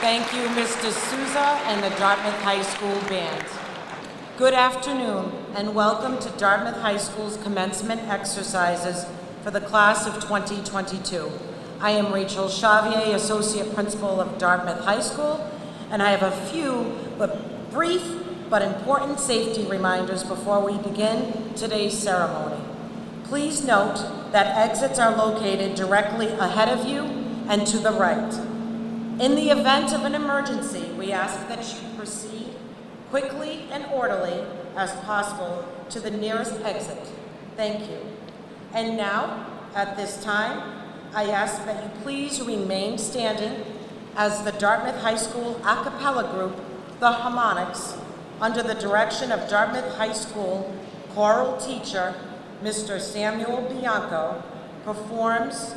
Thank you, Mr. Souza and the Dartmouth High School Band. Good afternoon, and welcome to Dartmouth High School's commencement exercises for the class of 2022. I am Rachel Xavier, Associate Principal of Dartmouth High School, and I have a few but brief but important safety reminders before we begin today's ceremony. Please note that exits are located directly ahead of you and to the right. In the event of an emergency, we ask that you proceed quickly and orderly as possible to the nearest exit. Thank you. And now, at this time, I ask that you please remain standing as the Dartmouth High School a cappella group, the Harmonics, under the direction of Dartmouth High School choral teacher, Mr. Samuel Bianco, performs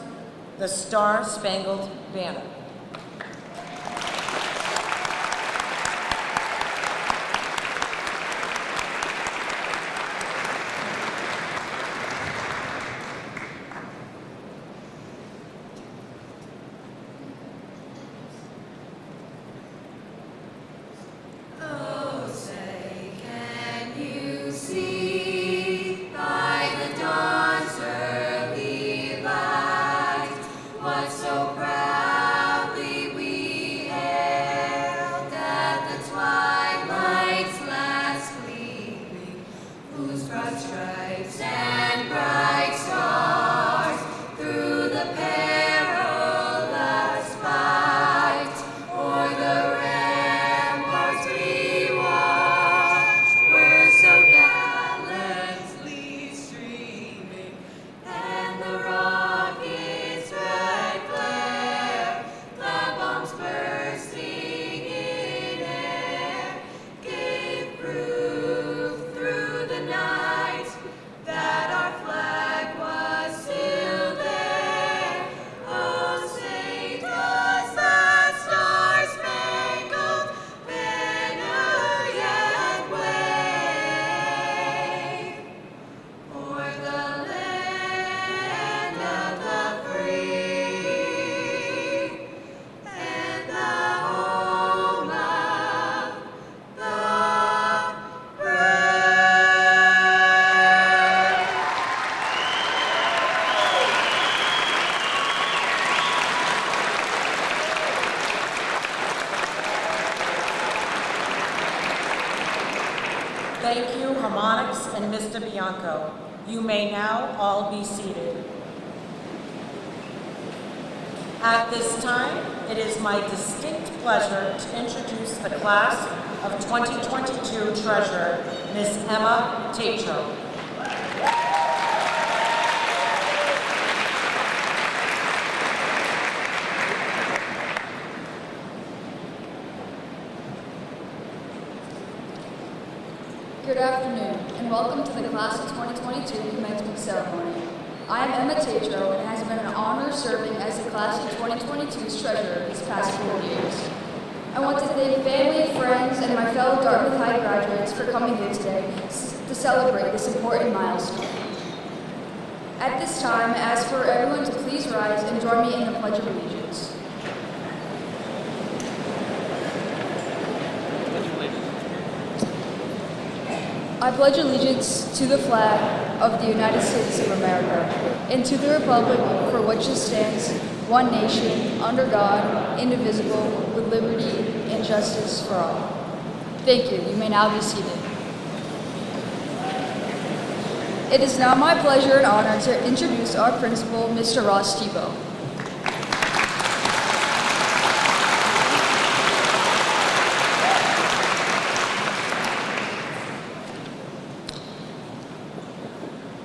the Star-Spangled Banner. Thank you, Harmonics and Mr. Bianco. You may now all be seated. At this time, it is my distinct pleasure to introduce the class of 2022 treasurer, Ms. Emma Tatro. Good afternoon, and welcome to the Class of 2022 Commencement Ceremony. I am Emma Tatro, and it has been an honor serving as the Class of 2022's treasurer these past 4 years. I want to thank family, friends, and my fellow Dartmouth High graduates for coming here today to celebrate this important milestone. At this time, I ask for everyone to please rise and join me in the Pledge of Allegiance. I pledge allegiance to the flag of the United States of America and to the republic for which it stands, one nation, under God, indivisible, with liberty and justice for all. Thank you. You may now be seated. It is now my pleasure and honor to introduce our principal, Mr. Ross Tebow.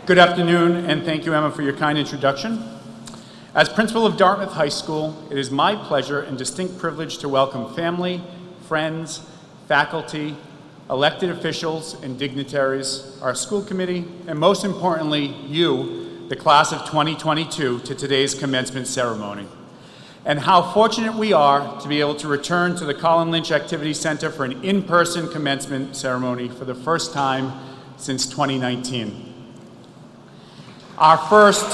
Good afternoon, and thank you, Emma, for your kind introduction. As principal of Dartmouth High School, it is my pleasure and distinct privilege to welcome family, friends, faculty, elected officials and dignitaries, our school committee, and most importantly, you, the class of 2022, to today's commencement ceremony. And how fortunate we are to be able to return to the Colin Lynch Activity Center for an in-person commencement ceremony for the first time since 2019. Our first,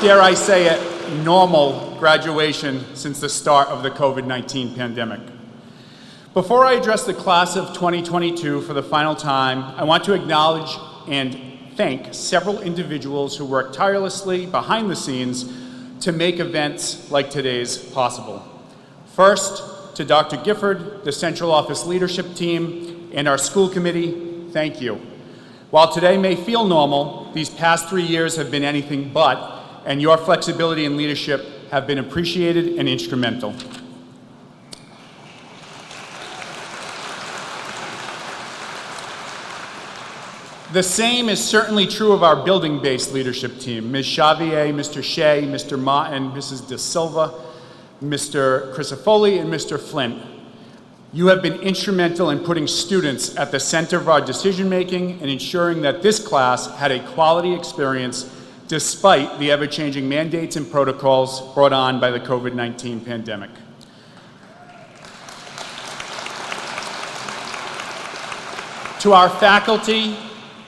dare I say it, normal graduation since the start of the COVID-19 pandemic. Before I address the class of 2022 for the final time, I want to acknowledge and thank several individuals who worked tirelessly behind the scenes to make events like today's possible. First, to Dr. Gifford, the Central Office Leadership Team, and our school committee, thank you. While today may feel normal, these past 3 years have been anything but, and your flexibility and leadership have been appreciated and instrumental. The same is certainly true of our building-based leadership team, Ms. Xavier, Mr. Shea, Mr. Martin, Mrs. De Silva, Mr. Crisafoli, and Mr. Flint. You have been instrumental in putting students at the center of our decision-making and ensuring that this class had a quality experience despite the ever-changing mandates and protocols brought on by the COVID-19 pandemic. To our faculty,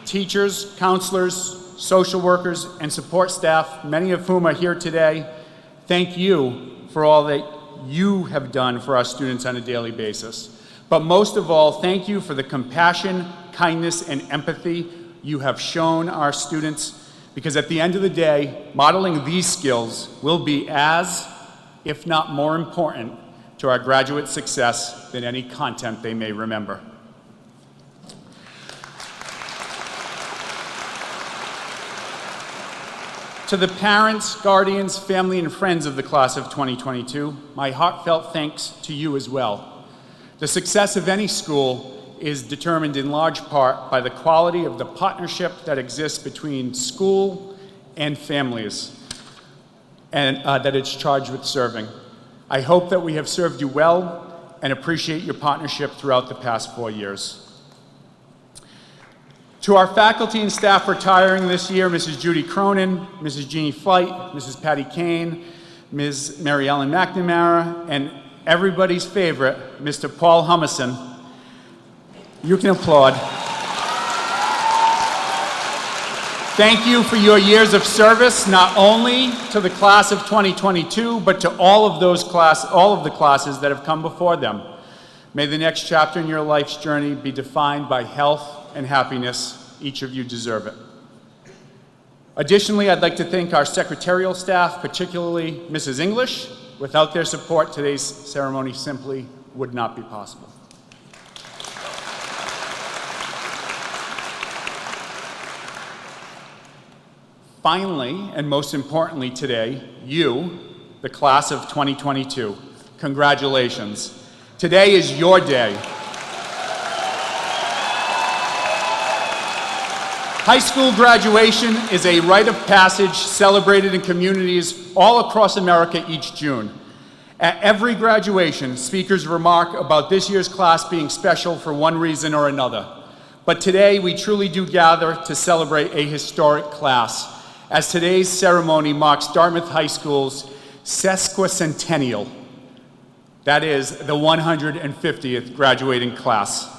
teachers, counselors, social workers, and support staff, many of whom are here today, thank you for all that you have done for our students on a daily basis. But most of all, thank you for the compassion, kindness, and empathy you have shown our students, because at the end of the day, modeling these skills will be as, if not more important, to our graduate success than any content they may remember. To the parents, guardians, family, and friends of the class of 2022, my heartfelt thanks to you as well. The success of any school is determined in large part by the quality of the partnership that exists between school and families, and that it's charged with serving. I hope that we have served you well and appreciate your partnership throughout the past 4 years. To our faculty and staff retiring this year, Mrs. Judy Cronin, Mrs. Jeannie Flight, Mrs. Patty Kane, Ms. Mary Ellen McNamara, and everybody's favorite, Mr. Paul Hummerson. You can applaud. Thank you for your years of service, not only to the class of 2022, but to all of the classes that have come before them. May the next chapter in your life's journey be defined by health and happiness. Each of you deserve it. Additionally, I'd like to thank our secretarial staff, particularly Mrs. English. Without their support, today's ceremony simply would not be possible. Finally, and most importantly today, you, the class of 2022, congratulations. Today is your day. High school graduation is a rite of passage celebrated in communities all across America each June. At every graduation, speakers remark about this year's class being special for one reason or another. But today, we truly do gather to celebrate a historic class, as today's ceremony marks Dartmouth High School's sesquicentennial. That is, the 150th graduating class.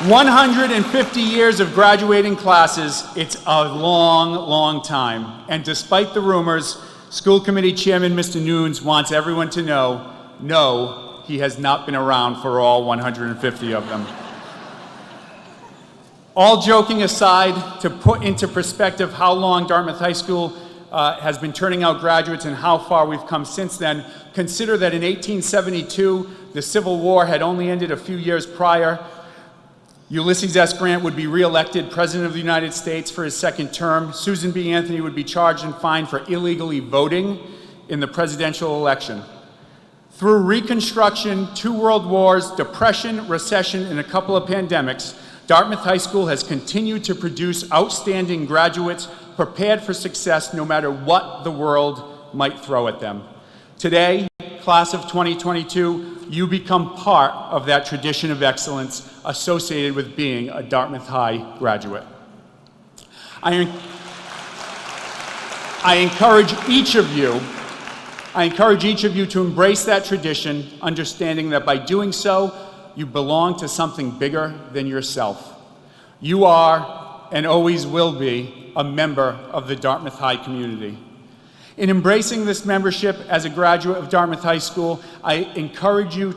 150 years of graduating classes, it's a long, long time. And despite the rumors, School Committee Chairman Mr. Nunes wants everyone to know, no, he has not been around for all 150 of them. All joking aside, to put into perspective how long Dartmouth High School has been turning out graduates and how far we've come since then, consider that in 1872, the Civil War had only ended a few years prior. Ulysses S. Grant would be re-elected President of the United States for his second term. Susan B. Anthony would be charged and fined for illegally voting in the presidential election. Through Reconstruction, 2 world wars, depression, recession, and a couple of pandemics, Dartmouth High School has continued to produce outstanding graduates prepared for success no matter what the world might throw at them. Today, class of 2022, you become part of that tradition of excellence associated with being a Dartmouth High graduate. I encourage each of you to embrace that tradition, understanding that by doing so, you belong to something bigger than yourself. You are and always will be a member of the Dartmouth High community. In embracing this membership as a graduate of Dartmouth High School, I encourage you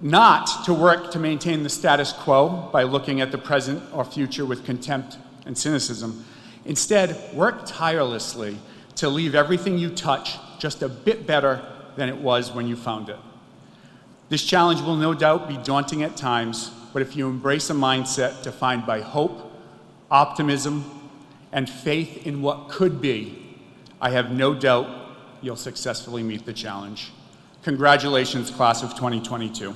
not to work to maintain the status quo by looking at the present or future with contempt and cynicism. Instead, work tirelessly to leave everything you touch just a bit better than it was when you found it. This challenge will no doubt be daunting at times, but if you embrace a mindset defined by hope, optimism, and faith in what could be, I have no doubt you'll successfully meet the challenge. Congratulations, class of 2022.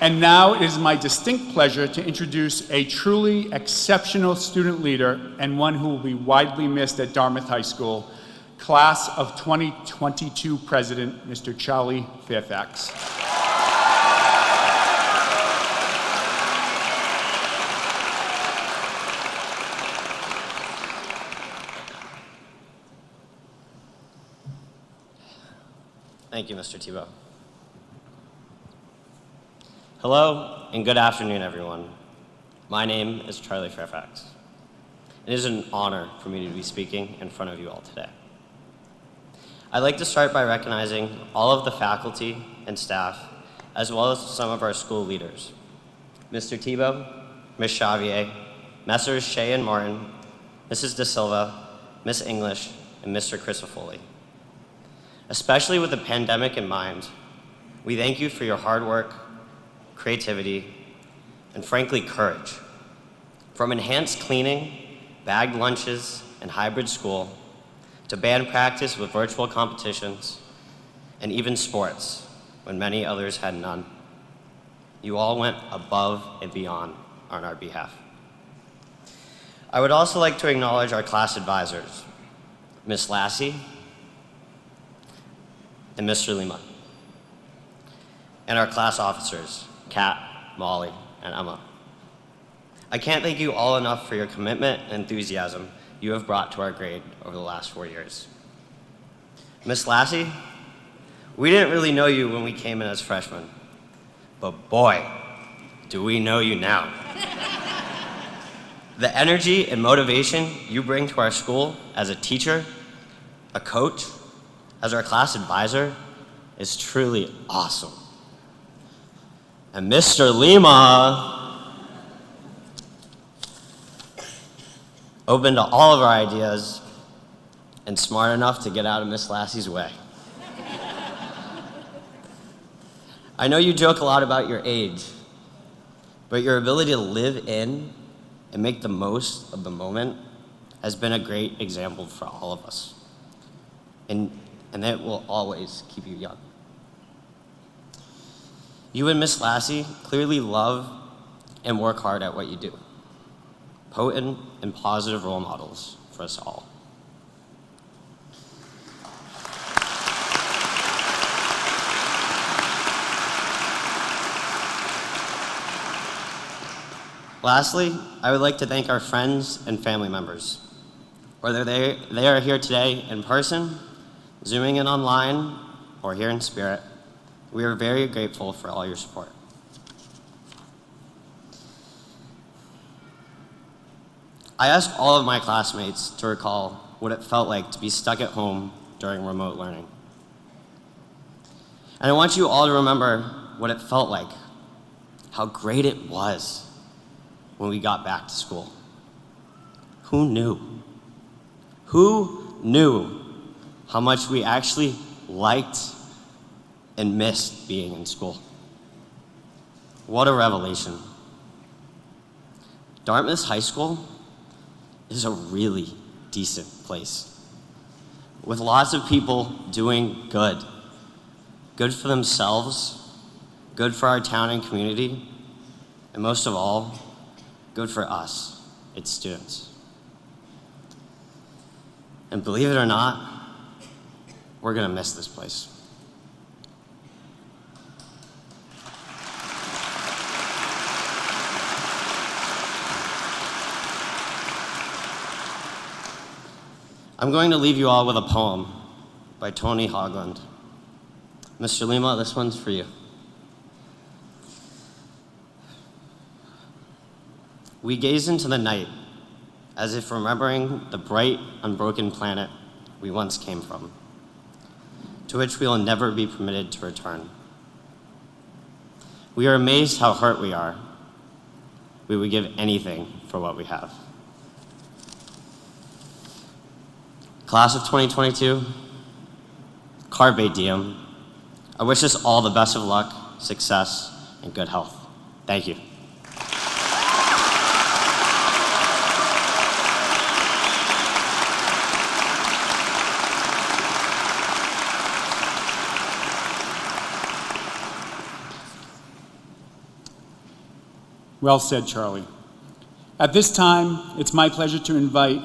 And now it is my distinct pleasure to introduce a truly exceptional student leader and one who will be widely missed at Dartmouth High School, class of 2022 President, Mr. Charlie Fairfax. Thank you, Mr. Tebow. Hello, and good afternoon, everyone. My name is Charlie Fairfax. It is an honor for me to be speaking in front of you all today. I'd like to start by recognizing all of the faculty and staff, as well as some of our school leaders. Mr. Tebow, Ms. Xavier, Messrs. Shea and Martin, Mrs. De Silva, Miss English, and Mr. Crisafoli. Especially with the pandemic in mind, we thank you for your hard work, creativity, and frankly, courage. From enhanced cleaning, bagged lunches, and hybrid school, to band practice with virtual competitions, and even sports, when many others had none. You all went above and beyond on our behalf. I would also like to acknowledge our class advisors, Miss Lassie and Mr. Lima, and our class officers, Kat, Molly, and Emma. I can't thank you all enough for your commitment and enthusiasm you have brought to our grade over the last 4 years. Miss Lassie, we didn't really know you when we came in as freshmen, but boy, do we know you now. The energy and motivation you bring to our school as a teacher, a coach, as our class advisor is truly awesome. And Mr. Lima, open to all of our ideas and smart enough to get out of Miss Lassie's way. I know you joke a lot about your age, but your ability to live in and make the most of the moment has been a great example for all of us. And that will always keep you young. You and Miss Lassie clearly love and work hard at what you do. Potent and positive role models for us all. Lastly, I would like to thank our friends and family members. Whether they are here today in person, Zooming in online, or here in spirit, we are very grateful for all your support. I asked all of my classmates to recall what it felt like to be stuck at home during remote learning. And I want you all to remember what it felt like, how great it was when we got back to school. Who knew? Who knew how much we actually liked and missed being in school? What a revelation. Dartmouth High School is a really decent place with lots of people doing good. Good for themselves, good for our town and community, and most of all, good for us, its students. And believe it or not, we're gonna miss this place. I'm going to leave you all with a poem by Tony Hogland. Mr. Lima, this one's for you. We gaze into the night as if remembering the bright, unbroken planet we once came from, to which we will never be permitted to return. We are amazed how hurt we are. We would give anything for what we have. Class of 2022, Carpe Diem. I wish us all the best of luck, success, and good health. Thank you. Well said, Charlie. At this time, it's my pleasure to invite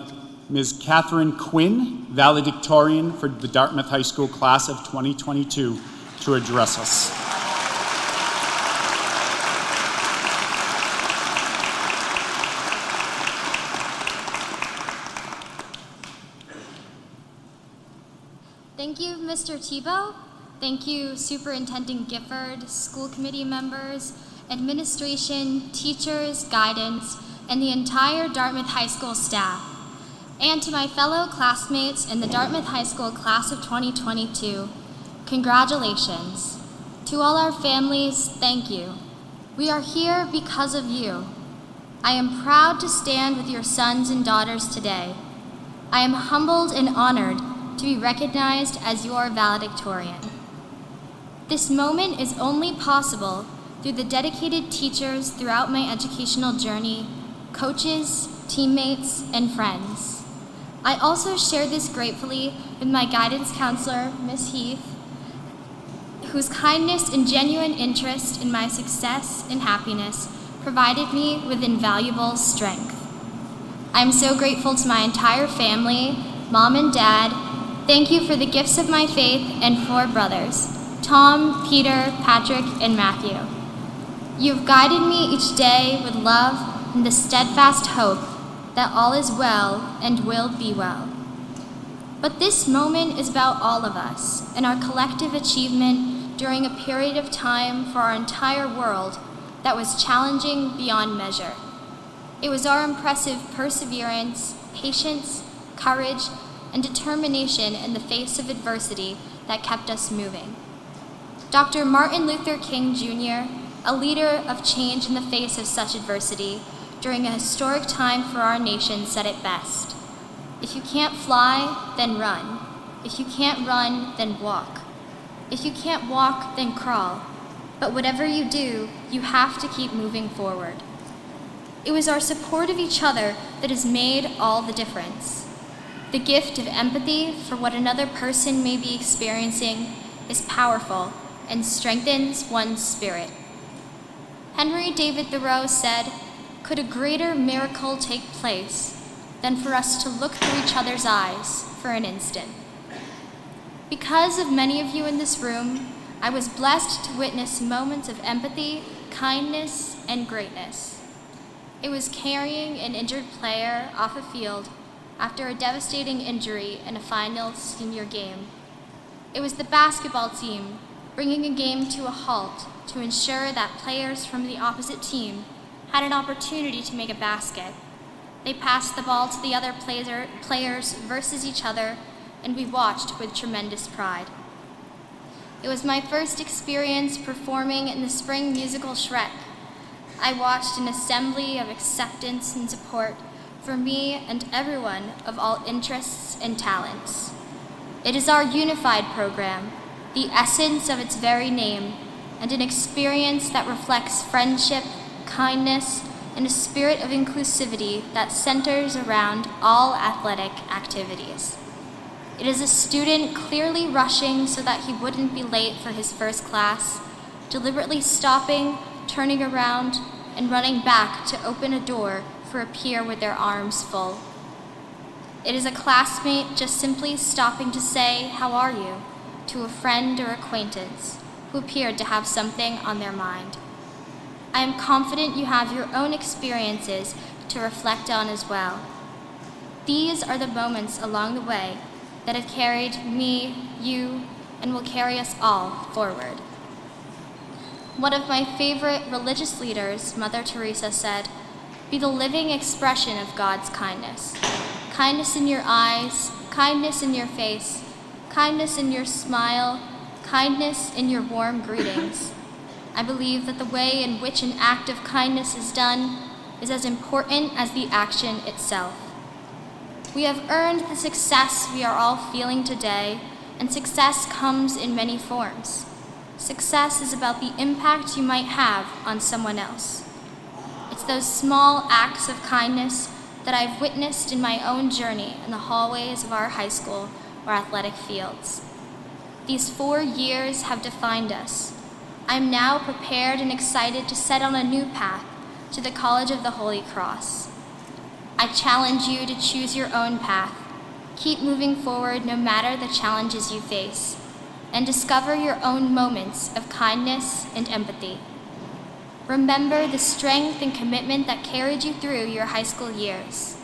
Ms. Catherine Quinn, Valedictorian for the Dartmouth High School Class of 2022, to address us. Thank you, Mr. Tebow. Thank you, Superintendent Gifford, school committee members, administration, teachers, guidance, and the entire Dartmouth High School staff. And to my fellow classmates in the Dartmouth High School Class of 2022, congratulations. To all our families, thank you. We are here because of you. I am proud to stand with your sons and daughters today. I am humbled and honored to be recognized as your valedictorian. This moment is only possible through the dedicated teachers throughout my educational journey, coaches, teammates, and friends. I also share this gratefully with my guidance counselor, Ms. Heath, whose kindness and genuine interest in my success and happiness provided me with invaluable strength. I am so grateful to my entire family, Mom and Dad. Thank you for the gifts of my faith and 4 brothers, Tom, Peter, Patrick, and Matthew. You have guided me each day with love and the steadfast hope that all is well and will be well. But this moment is about all of us and our collective achievement during a period of time for our entire world that was challenging beyond measure. It was our impressive perseverance, patience, courage, and determination in the face of adversity that kept us moving. Dr. Martin Luther King Jr., a leader of change in the face of such adversity during a historic time for our nation, said it best. If you can't fly, then run. If you can't run, then walk. If you can't walk, then crawl. But whatever you do, you have to keep moving forward. It was our support of each other that has made all the difference. The gift of empathy for what another person may be experiencing is powerful and strengthens one's spirit. Henry David Thoreau said, "Could a greater miracle take place than for us to look through each other's eyes for an instant?" Because of many of you in this room, I was blessed to witness moments of empathy, kindness, and greatness. It was carrying an injured player off a field after a devastating injury in a final senior game. It was the basketball team bringing a game to a halt to ensure that players from the opposite team had an opportunity to make a basket. They passed the ball to the other players versus each other, and we watched with tremendous pride. It was my first experience performing in the spring musical Shrek. I watched an assembly of acceptance and support for me and everyone of all interests and talents. It is our unified program, the essence of its very name, and an experience that reflects friendship, kindness, and a spirit of inclusivity that centers around all athletic activities. It is a student clearly rushing so that he wouldn't be late for his first class, deliberately stopping, turning around, and running back to open a door for a peer with their arms full. It is a classmate just simply stopping to say, "How are you?" to a friend or acquaintance who appeared to have something on their mind. I am confident you have your own experiences to reflect on as well. These are the moments along the way that have carried me, you, and will carry us all forward. One of my favorite religious leaders, Mother Teresa, said, "Be the living expression of God's kindness. Kindness in your eyes, kindness in your face, kindness in your smile, kindness in your warm greetings." I believe that the way in which an act of kindness is done is as important as the action itself. We have earned the success we are all feeling today, and success comes in many forms. Success is about the impact you might have on someone else. It's those small acts of kindness that I've witnessed in my own journey in the hallways of our high school or athletic fields. These 4 years have defined us. I'm now prepared and excited to set on a new path to the College of the Holy Cross. I challenge you to choose your own path. Keep moving forward no matter the challenges you face, and discover your own moments of kindness and empathy. Remember the strength and commitment that carried you through your high school years.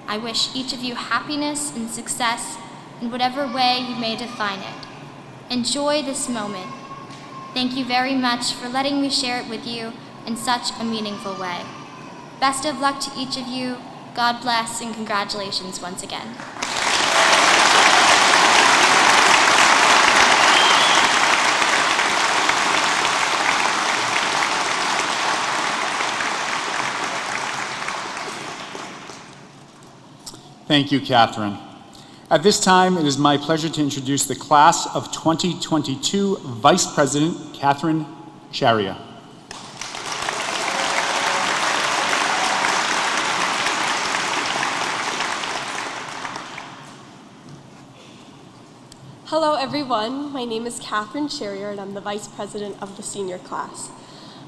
I wish each of you happiness and success in whatever way you may define it. Enjoy this moment. Thank you very much for letting me share it with you in such a meaningful way. Best of luck to each of you. God bless and congratulations once again. Thank you, Catherine. At this time, it is my pleasure to introduce the class of 2022 Vice President Catherine Charia. Hello everyone, my name is Catherine Charia and I'm the Vice President of the senior class.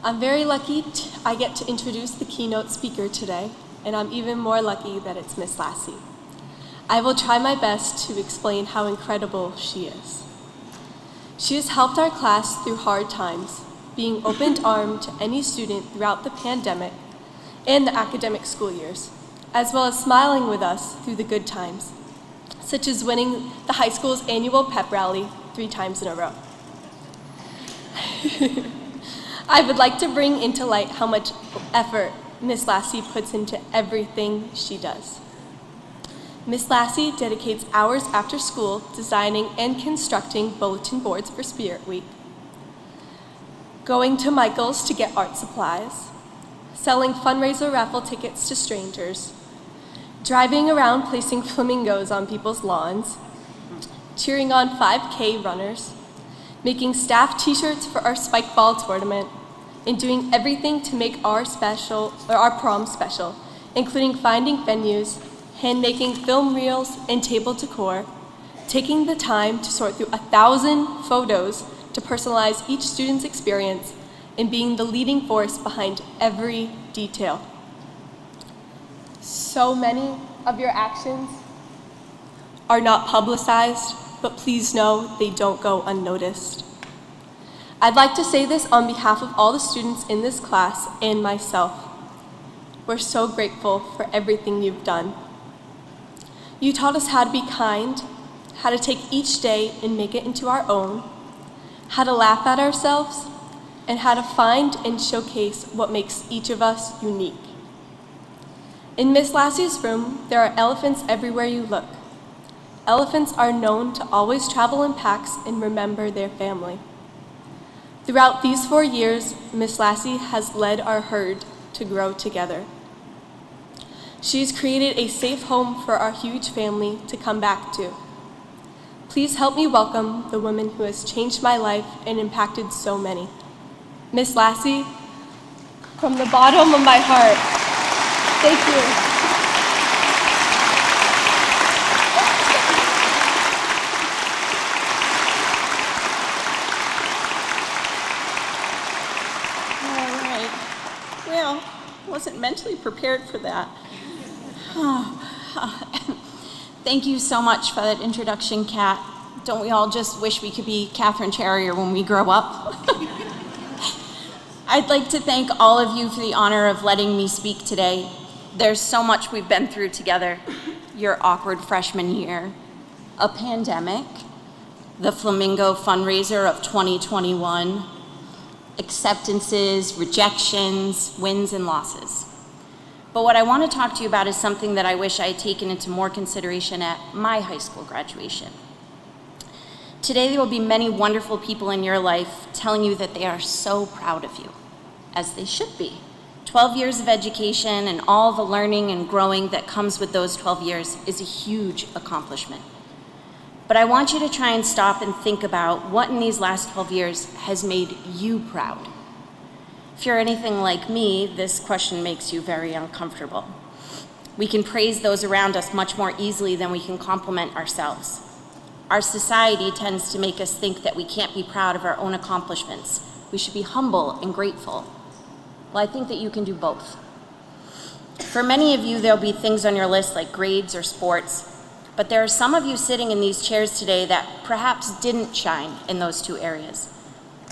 I'm very lucky I get to introduce the keynote speaker today, and I'm even more lucky that it's Miss Lassie. I will try my best to explain how incredible she is. She has helped our class through hard times, being open-armed to any student throughout the pandemic and the academic school years, as well as smiling with us through the good times, such as winning the high school's annual pep rally 3 times in a row. I would like to bring into light how much effort Miss Lassie puts into everything she does. Miss Lassie dedicates hours after school designing and constructing bulletin boards for Spirit Week, going to Michael's to get art supplies, selling fundraiser raffle tickets to strangers, driving around placing flamingos on people's lawns, cheering on 5K runners, making staff t-shirts for our spike ball tournament, and doing everything to make our prom special, including finding venues, hand-making film reels and table decor, taking the time to sort through 1,000 photos to personalize each student's experience, and being the leading force behind every detail. So many of your actions are not publicized, but please know they don't go unnoticed. I'd like to say this on behalf of all the students in this class and myself. We're so grateful for everything you've done. You taught us how to be kind, how to take each day and make it into our own, how to laugh at ourselves, and how to find and showcase what makes each of us unique. In Miss Lassie's room, there are elephants everywhere you look. Elephants are known to always travel in packs and remember their family. Throughout these 4 years, Miss Lassie has led our herd to grow together. She's created a safe home for our huge family to come back to. Please help me welcome the woman who has changed my life and impacted so many. Miss Lassie, from the bottom of my heart, thank you. All right. Well, wasn't mentally prepared for that. Thank you so much for that introduction, Kat. Don't we all just wish we could be Catherine Charia when we grow up? I'd like to thank all of you for the honor of letting me speak today. There's so much we've been through together. Your awkward freshman year, a pandemic, the Flamingo fundraiser of 2021, acceptances, rejections, wins and losses. But what I want to talk to you about is something that I wish I had taken into more consideration at my high school graduation. Today there will be many wonderful people in your life telling you that they are so proud of you, as they should be. 12 years of education and all the learning and growing that comes with those 12 years is a huge accomplishment. But I want you to try and stop and think about what in these last 12 years has made you proud. If you're anything like me, this question makes you very uncomfortable. We can praise those around us much more easily than we can compliment ourselves. Our society tends to make us think that we can't be proud of our own accomplishments. We should be humble and grateful. Well, I think that you can do both. For many of you, there'll be things on your list like grades or sports, but there are some of you sitting in these chairs today that perhaps didn't shine in those two areas.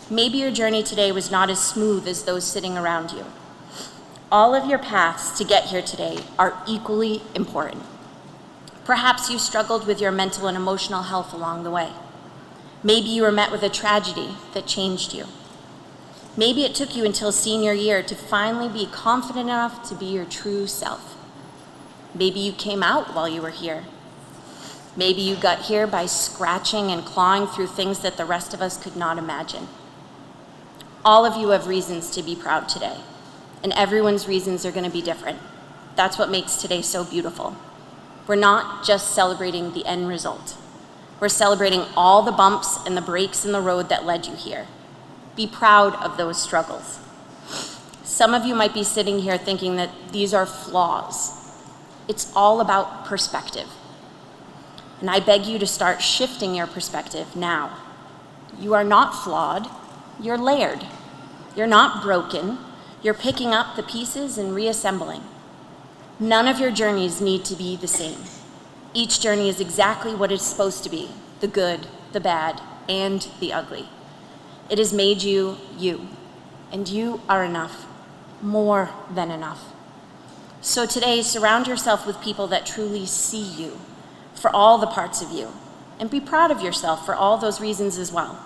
Maybe your journey today was not as smooth as those sitting around you. All of your paths to get here today are equally important. Perhaps you struggled with your mental and emotional health along the way. Maybe you were met with a tragedy that changed you. Maybe it took you until senior year to finally be confident enough to be your true self. Maybe you came out while you were here. Maybe you got here by scratching and clawing through things that the rest of us could not imagine. All of you have reasons to be proud today, and everyone's reasons are going to be different. That's what makes today so beautiful. We're not just celebrating the end result. We're celebrating all the bumps and the breaks in the road that led you here. Be proud of those struggles. Some of you might be sitting here thinking that these are flaws. It's all about perspective. And I beg you to start shifting your perspective now. You are not flawed, you're layered. You're not broken, you're picking up the pieces and reassembling. None of your journeys need to be the same. Each journey is exactly what it's supposed to be, the good, the bad, and the ugly. It has made you, you, and you are enough, more than enough. So today, surround yourself with people that truly see you for all the parts of you, and be proud of yourself for all those reasons as well.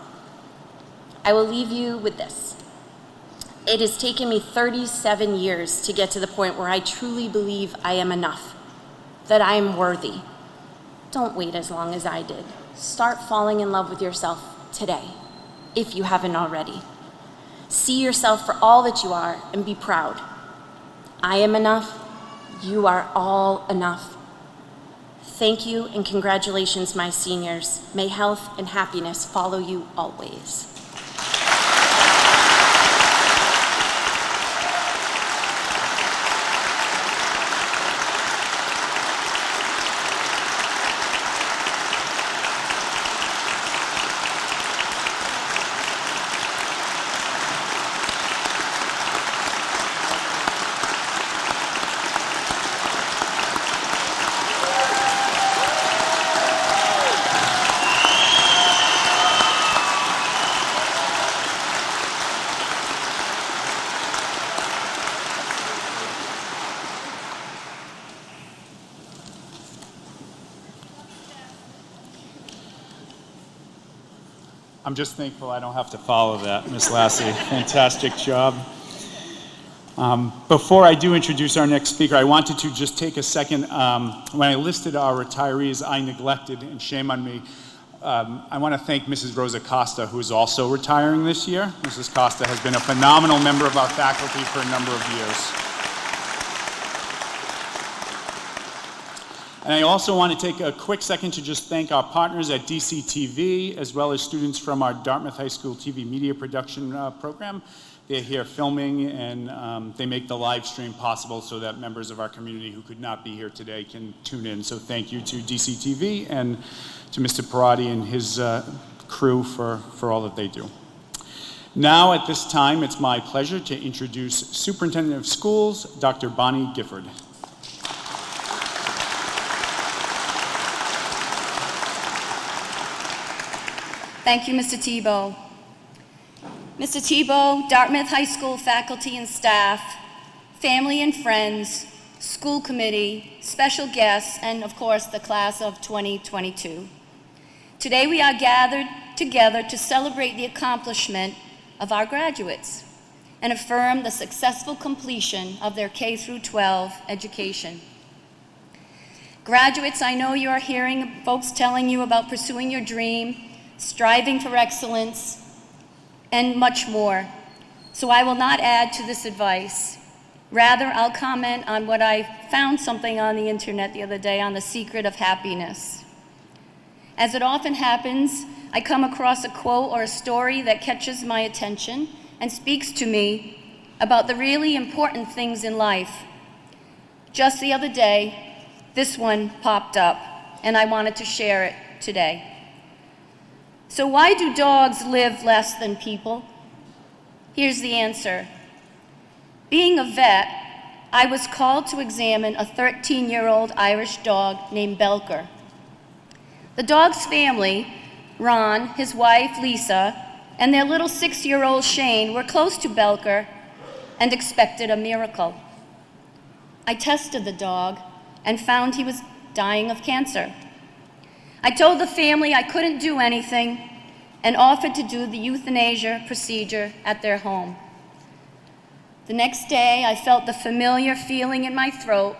I will leave you with this. It has taken me 37 years to get to the point where I truly believe I am enough, that I am worthy. Don't wait as long as I did. Start falling in love with yourself today, if you haven't already. See yourself for all that you are and be proud. I am enough. You are all enough. Thank you and congratulations, my seniors. May health and happiness follow you always. I'm just thankful I don't have to follow that, Ms. Lassie. Fantastic job. Before I do introduce our next speaker, I wanted to just take a second. When I listed our retirees, I neglected, and shame on me, I want to thank Mrs. Rosa Costa, who is also retiring this year. Mrs. Costa has been a phenomenal member of our faculty for a number of years. And I also want to take a quick second to just thank our partners at DCTV, as well as students from our Dartmouth High School TV media production program. They're here filming, and they make the live stream possible so that members of our community who could not be here today can tune in. So thank you to DCTV and to Mr. Parati and his crew for all that they do. Now, at this time, it's my pleasure to introduce Superintendent of Schools, Dr. Bonnie Gifford. Thank you, Mr. Tebow. Mr. Tebow, Dartmouth High School faculty and staff, family and friends, school committee, special guests, and of course the class of 2022. Today we are gathered together to celebrate the accomplishment of our graduates and affirm the successful completion of their K-12 education. Graduates, I know you are hearing folks telling you about pursuing your dream, striving for excellence, and much more. So I will not add to this advice. Rather, I'll comment on what I found something on the internet the other day on the secret of happiness. As it often happens, I come across a quote or a story that catches my attention and speaks to me about the really important things in life. Just the other day, this one popped up, and I wanted to share it today. So why do dogs live less than people? Here's the answer. Being a vet, I was called to examine a 13-year-old Irish dog named Belker. The dog's family, Ron, his wife, Lisa, and their little 6-year-old Shane were close to Belker and expected a miracle. I tested the dog and found he was dying of cancer. I told the family I couldn't do anything and offered to do the euthanasia procedure at their home. The next day, I felt the familiar feeling in my throat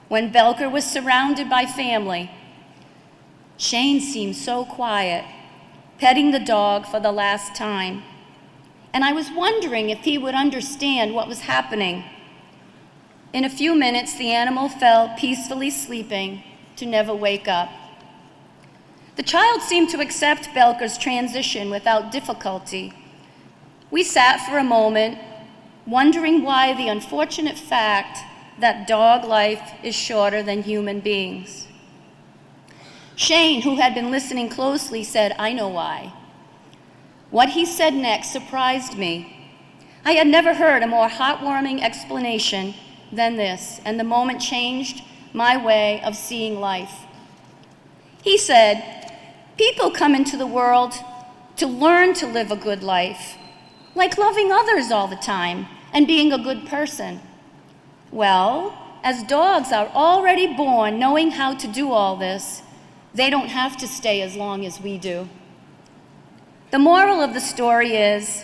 when Belker was surrounded by family. Shane seemed so quiet, petting the dog for the last time, and I was wondering if he would understand what was happening. In a few minutes, the animal fell peacefully sleeping to never wake up. The child seemed to accept Belker's transition without difficulty. We sat for a moment, wondering why the unfortunate fact that dog life is shorter than human beings. Shane, who had been listening closely, said, "I know why." What he said next surprised me. I had never heard a more heartwarming explanation than this, and the moment changed my way of seeing life. He said, "People come into the world to learn to live a good life, like loving others all the time and being a good person. Well, as dogs are already born knowing how to do all this, they don't have to stay as long as we do." The moral of the story is,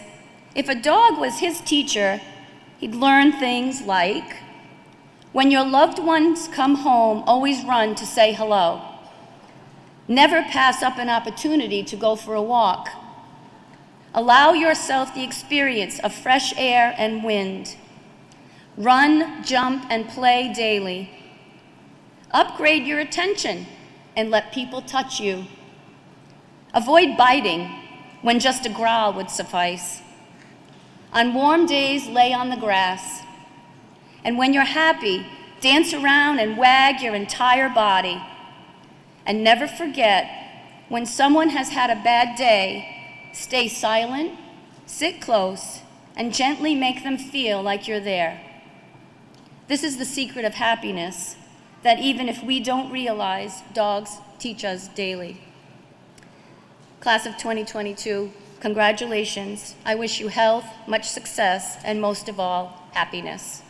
if a dog was his teacher, he'd learn things like, when your loved ones come home, always run to say hello. Never pass up an opportunity to go for a walk. Allow yourself the experience of fresh air and wind. Run, jump, and play daily. Upgrade your attention and let people touch you. Avoid biting when just a growl would suffice. On warm days, lay on the grass. And when you're happy, dance around and wag your entire body. And never forget, when someone has had a bad day, stay silent, sit close, and gently make them feel like you're there. This is the secret of happiness that even if we don't realize, dogs teach us daily. Class of 2022, congratulations. I wish you health, much success, and most of all, happiness.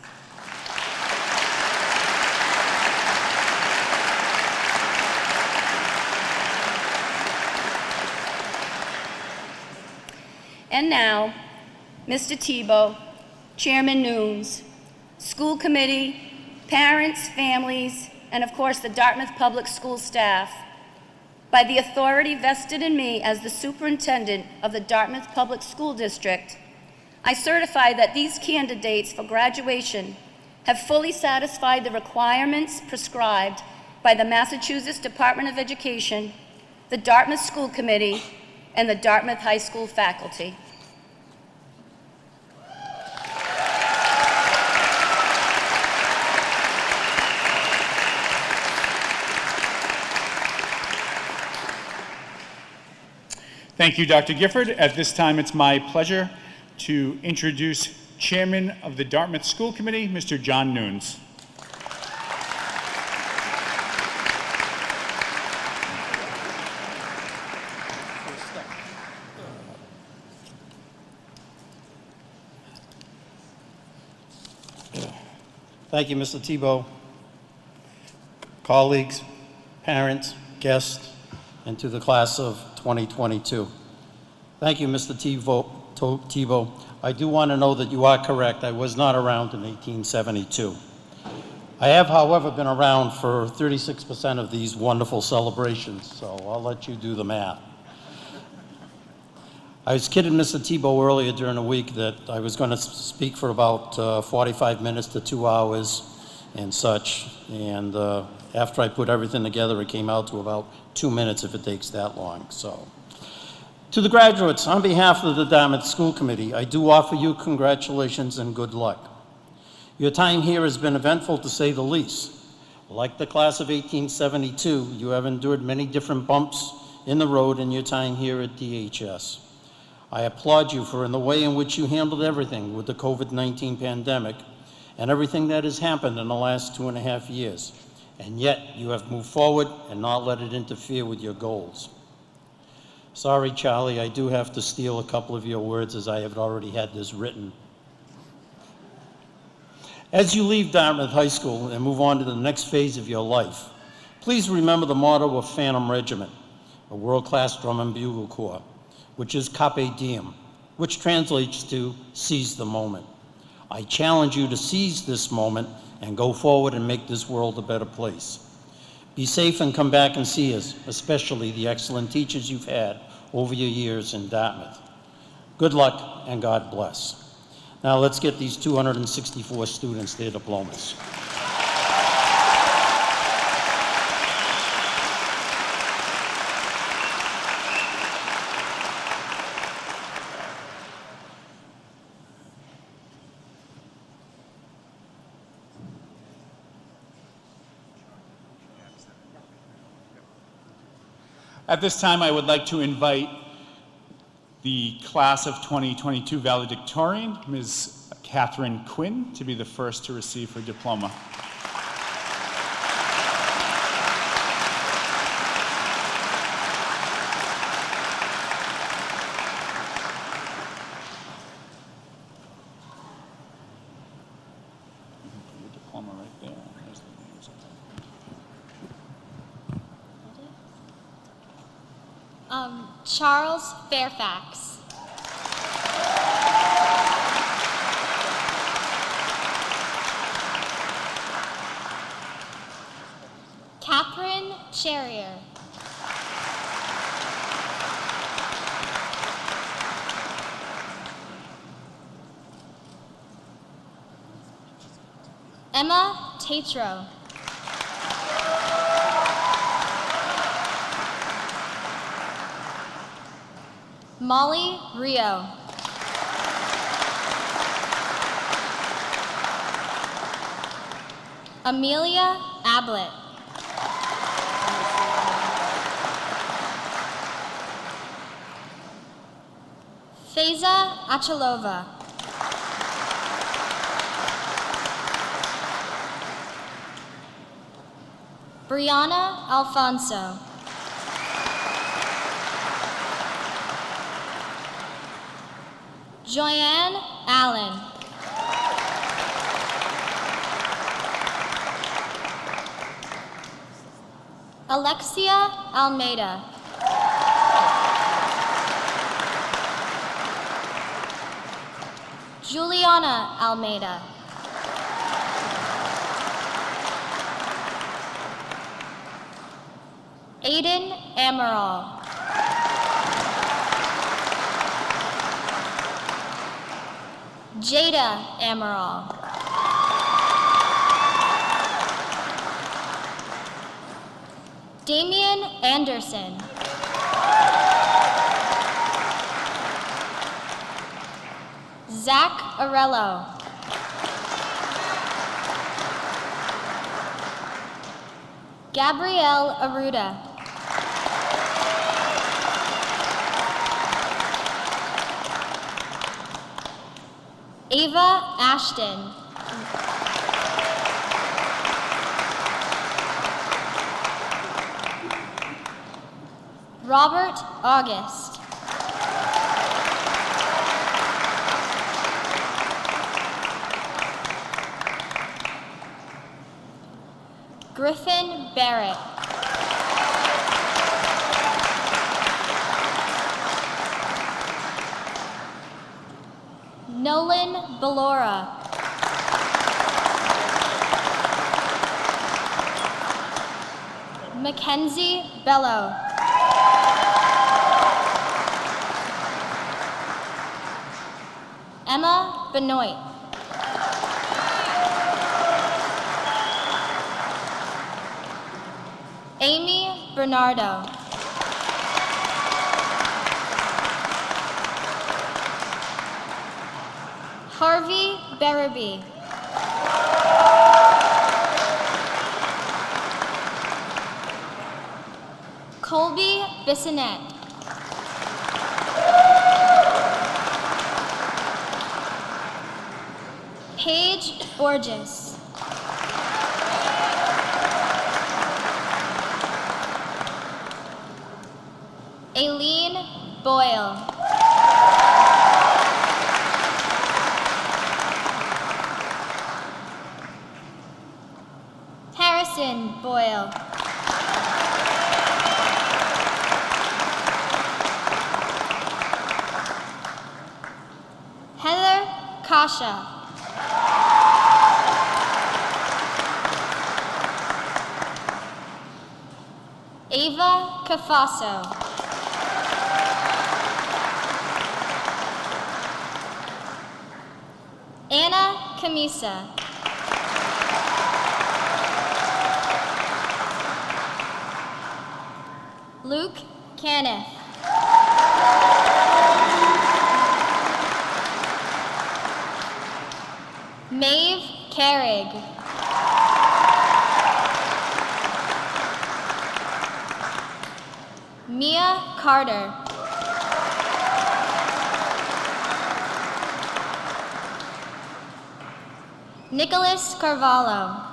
And now, Mr. Tebow, Chairman Nunes, school committee, parents, families, and of course the Dartmouth Public School staff, by the authority vested in me as the superintendent of the Dartmouth Public School District, I certify that these candidates for graduation have fully satisfied the requirements prescribed by the Massachusetts Department of Education, the Dartmouth School Committee, and the Dartmouth High School faculty. Thank you, Dr. Gifford. At this time, it's my pleasure to introduce Chairman of the Dartmouth School Committee, Mr. John Nunes. Thank you, Mr. Tebow, colleagues, parents, guests, and to the class of 2022. Thank you, Mr. Tebow. I do want to know that you are correct. I was not around in 1872. I have, however, been around for 36% of these wonderful celebrations, so I'll let you do the math. I was kidding Mr. Tebow earlier during the week that I was going to speak for about 45 minutes to 2 hours and such, and after I put everything together, it came out to about 2 minutes if it takes that long. So, to the graduates, on behalf of the Dartmouth School Committee, I do offer you congratulations and good luck. Your time here has been eventful, to say the least. Like the class of 1872, you have endured many different bumps in the road in your time here at DHS. I applaud you for in the way in which you handled everything with the COVID-19 pandemic and everything that has happened in the last 2.5 years. And yet you have moved forward and not let it interfere with your goals. Sorry, Charlie, I do have to steal a couple of your words as I have already had this written. As you leave Dartmouth High School and move on to the next phase of your life, please remember the motto of Phantom Regiment, a world-class drum and bugle corps, which is Carpe Diem, which translates to seize the moment. I challenge you to seize this moment and go forward and make this world a better place. Be safe and come back and see us, especially the excellent teachers you've had over your years in Dartmouth. Good luck and God bless. Now let's get these 264 students their diplomas. At this time, I would like to invite the class of 2022 valedictorian, Ms. Catherine Quinn, to be the first to receive her diploma. Your diploma right there. There's the names. Charles Fairfax. Catherine Cherrier. Emma Tatro. Molly Rio. Amelia Ablett. Faiza Achalova. Brianna Alfonso. Joyanne Allen. Alexia Almeida. Juliana Almeida. Aiden Amaral. Jada Amaral. Damian Anderson. Zach Arello. Gabrielle Aruda. Ava Ashton. Robert August. Griffin Barrett. Nolan Ballora. Mackenzie Bello. Emma Benoit. Amy Bernardo. Harvey Berraby. Colby Bissonette. Paige Borges. Aileen Boyle. Harrison Boyle. Heather Kasha. Ava Cafaso. Anna Camisa. Luke Caniff. Maeve Carrig. Mia Carter. Nicholas Carvalho.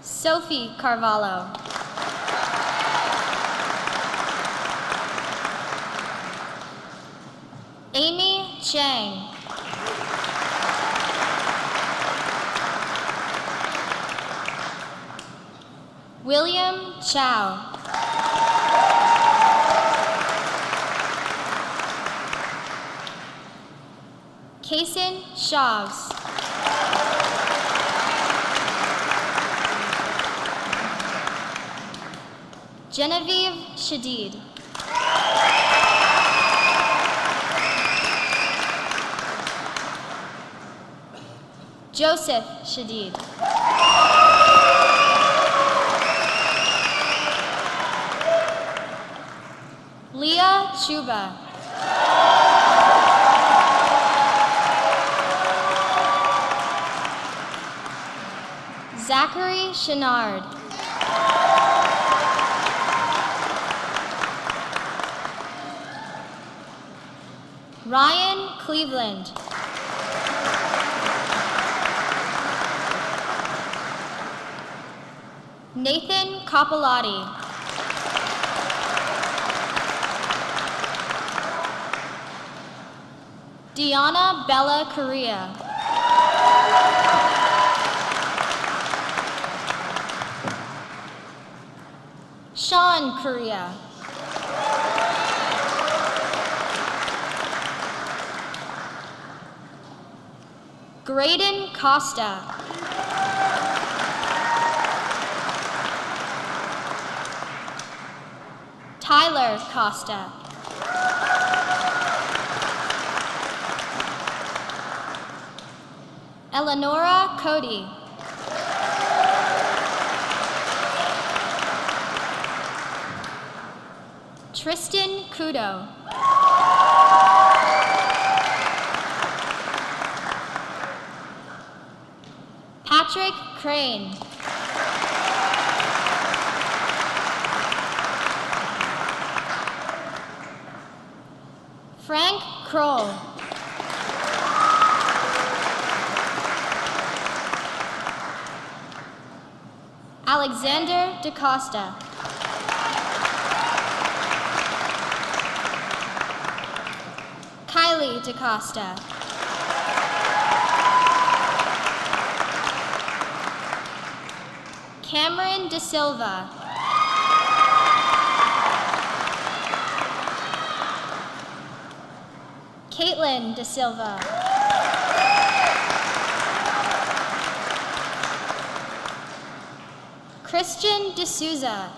Sophie Carvalho. Amy Chang. William Chow. Kason Shavs. Genevieve Shadid. Joseph Shadid. Leah Chuba. Zachary Chenard. Ryan Cleveland. Nathan Coppolotti. Deanna Bella Correa. Sean Correa. Graydon Costa. Tyler Costa. Eleonora Cody. Tristan Kudo. Patrick Crane. Frank Kroll. Alexander DaCosta. Kylie DaCosta. Cameron De Silva. Caitlin De Silva. Christian D'Souza.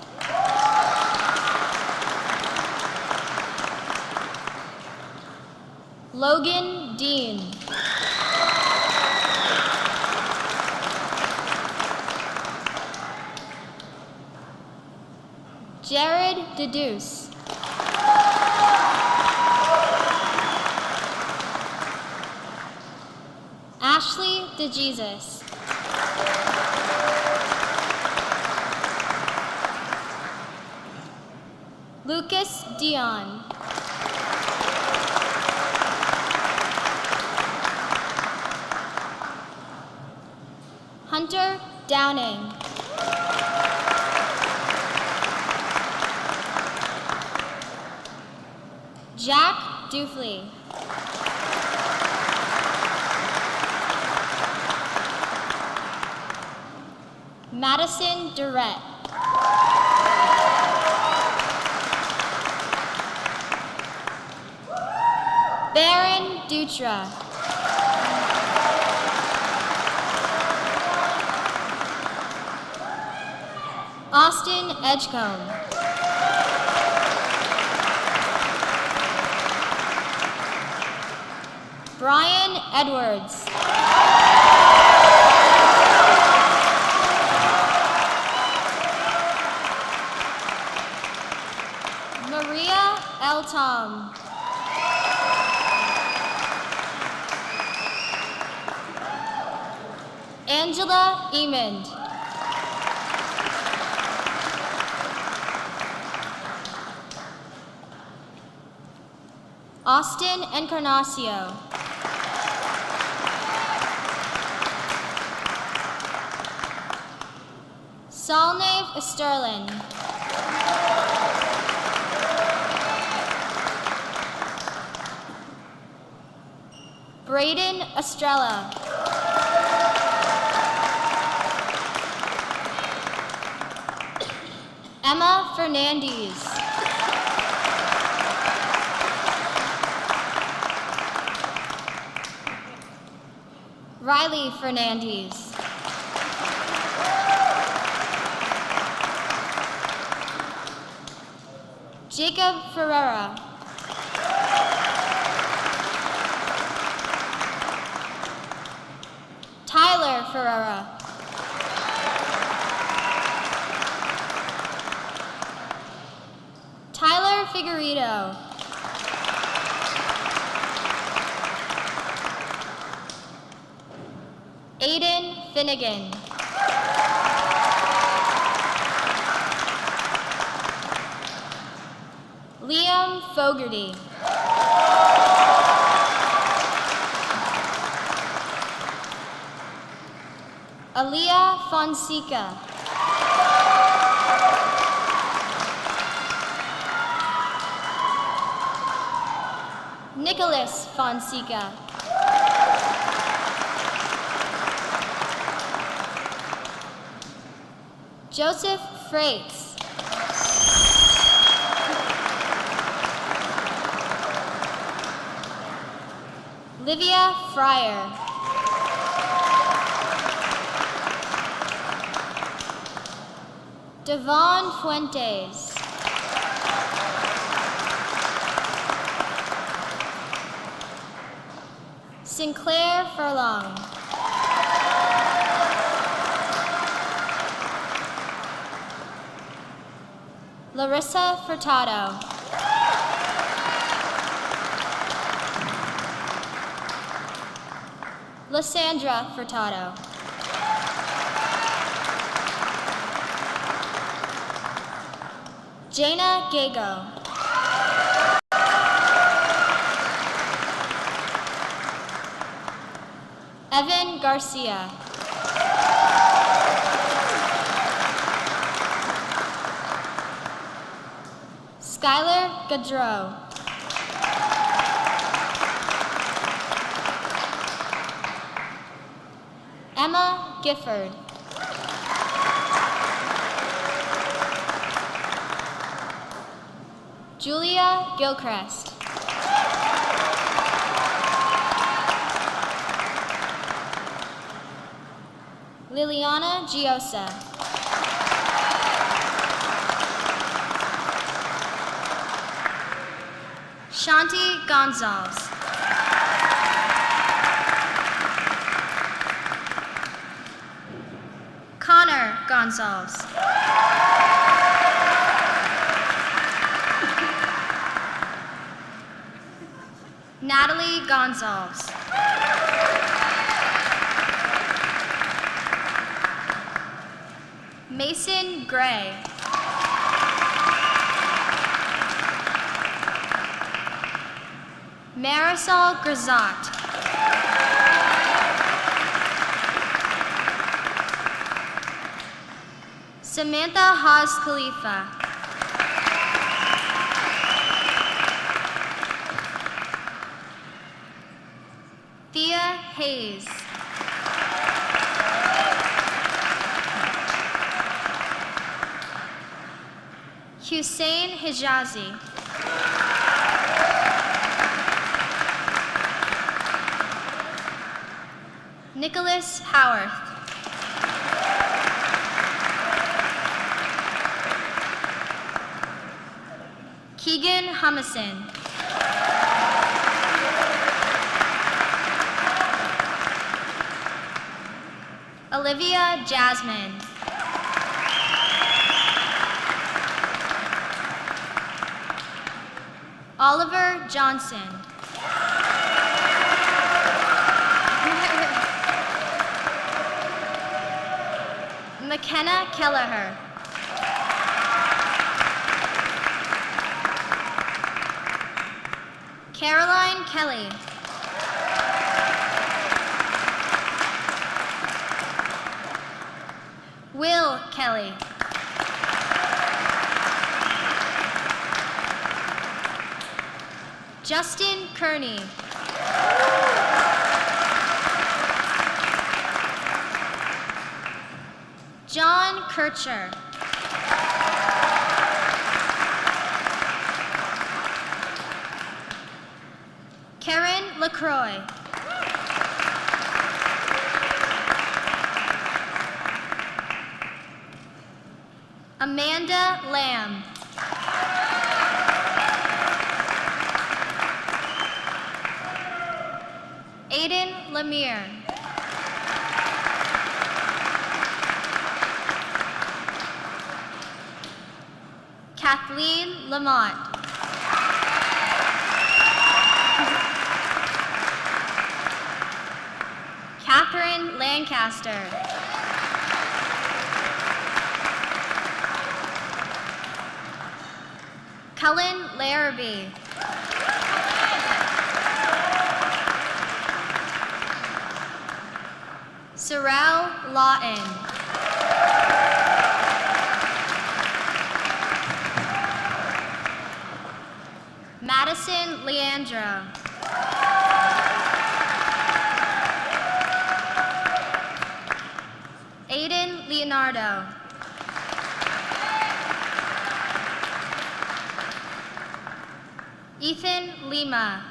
Logan Dean. Jared DeDeuce. Ashley DeJesus. Lucas Dion. Hunter Downing. Jack Dufley. Madison Durrett. Baron Dutra. Austin Edgecombe. Brian Edwards. Maria L. Tom. Angela Emond. Austin Encarnacio. Salnave Sterling. Braden Estrella. Emma Fernandez. Riley Fernandez. Jacob Ferreira. Tyler Ferreira. Tyler Figueredo. Aiden Finnegan. Liam Fogarty. Aaliyah Fonseca. Nicholas Fonseca. Joseph Freites. Livia Fryer. Devon Fuentes. Sinclair Furlong. Larissa Furtado. Lysandra Furtado. Jaina Gago. Evan Garcia. Skylar Gaudreau. Emma Gifford. Julia Gilchrist. Liliana Giosa. Shanti Gonzalez. Connor Gonzalez. Natalie Gonzalez. Mason Gray. Marisol Grisant. Samantha Haas Khalifa. Thea Hayes. Hussein Hijazi. Nicholas Howarth. Keegan Humison. Olivia Jasmine. Oliver Johnson. McKenna Kelleher. Caroline Kelly. Will Kelly. Justin Kearney. John Kircher. Karen LaCroix. Amanda Lamb. Aiden Lemire. Kathleen Lamont. Catherine Lancaster. Cullen Larrabee. Sorrel Lawton. Madison Leandro. Aiden Leonardo. Ethan Lima.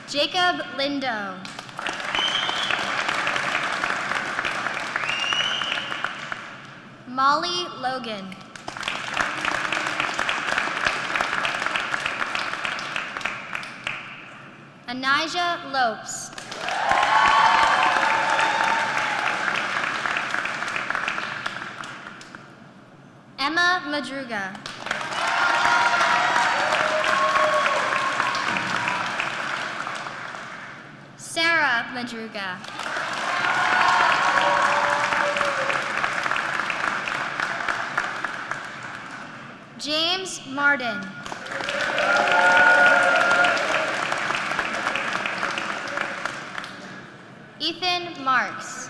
Jacob Lindo. Molly Logan. Anijah Lopes. Emma Madruga. Sarah Madruga. James Martin. Ethan Marks.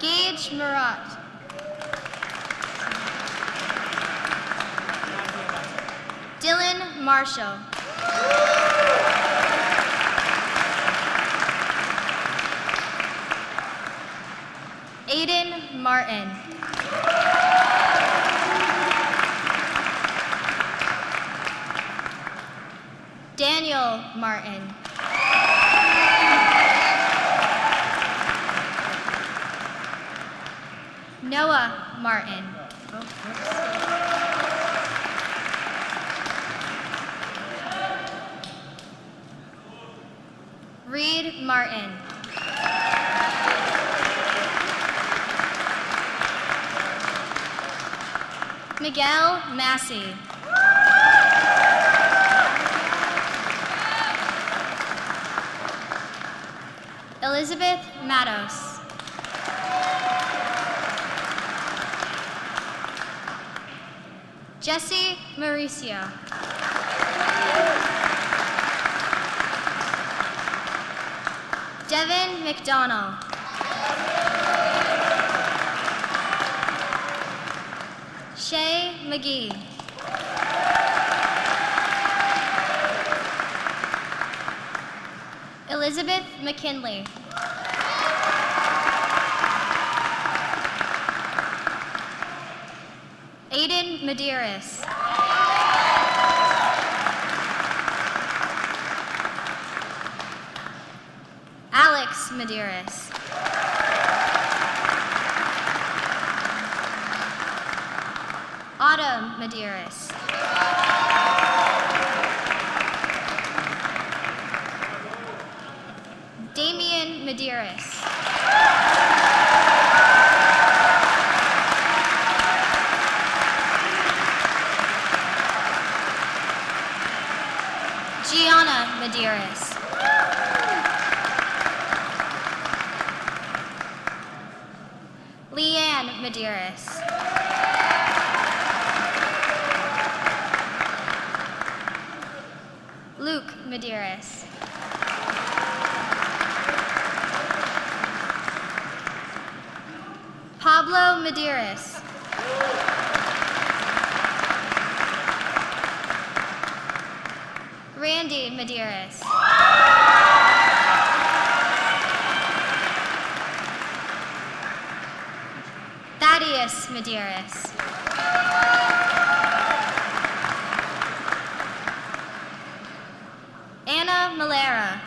Gage Murat. Dylan Marshall. Aiden Martin. Daniel Martin. Noah Martin. Reed Martin. Miguel Massey. Elizabeth Matos. Jesse Mauricio. Devin McDonald. Shay McGee. Elizabeth McKinley. Aiden Medeiros. Alex Medeiros. Autumn Medeiros. Damian Medeiros. Gianna Medeiros. Leanne Medeiros. Luke Medeiros. Pablo Medeiros. Randy Medeiros. Thaddeus Medeiros. Anna Malera.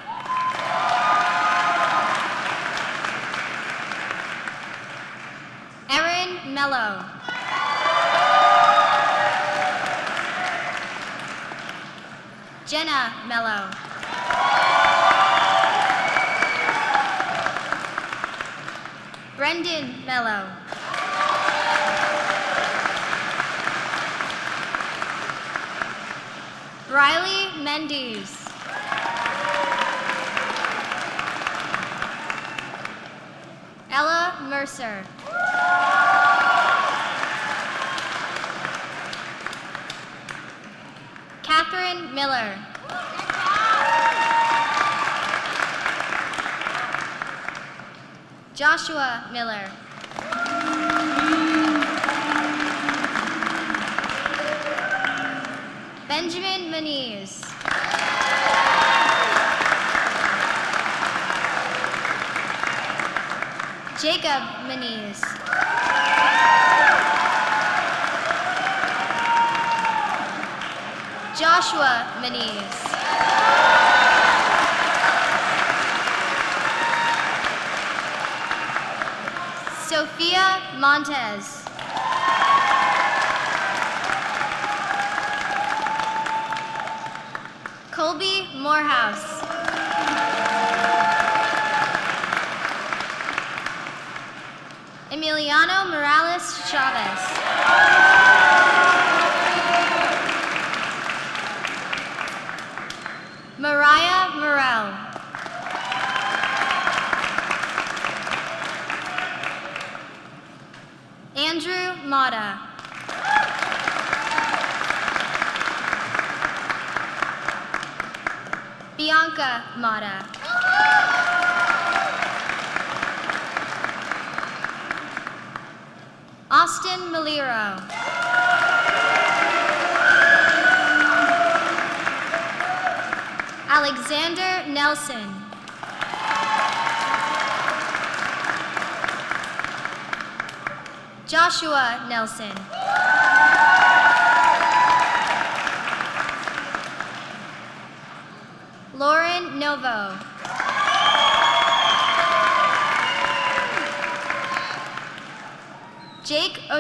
Erin Mello. Jenna Mello. Brendan Mello. Riley Mendes. Ella Mercer. Catherine Miller. Joshua Miller. Benjamin Maniz. Jacob Maniz. Joshua Maniz. Sophia Montez. Colby Morehouse. Emiliano Morales Chavez. Mariah Morel. Andrew Mata. Bianca Mata. Austin Maliro. Alexander Nelson. Joshua Nelson.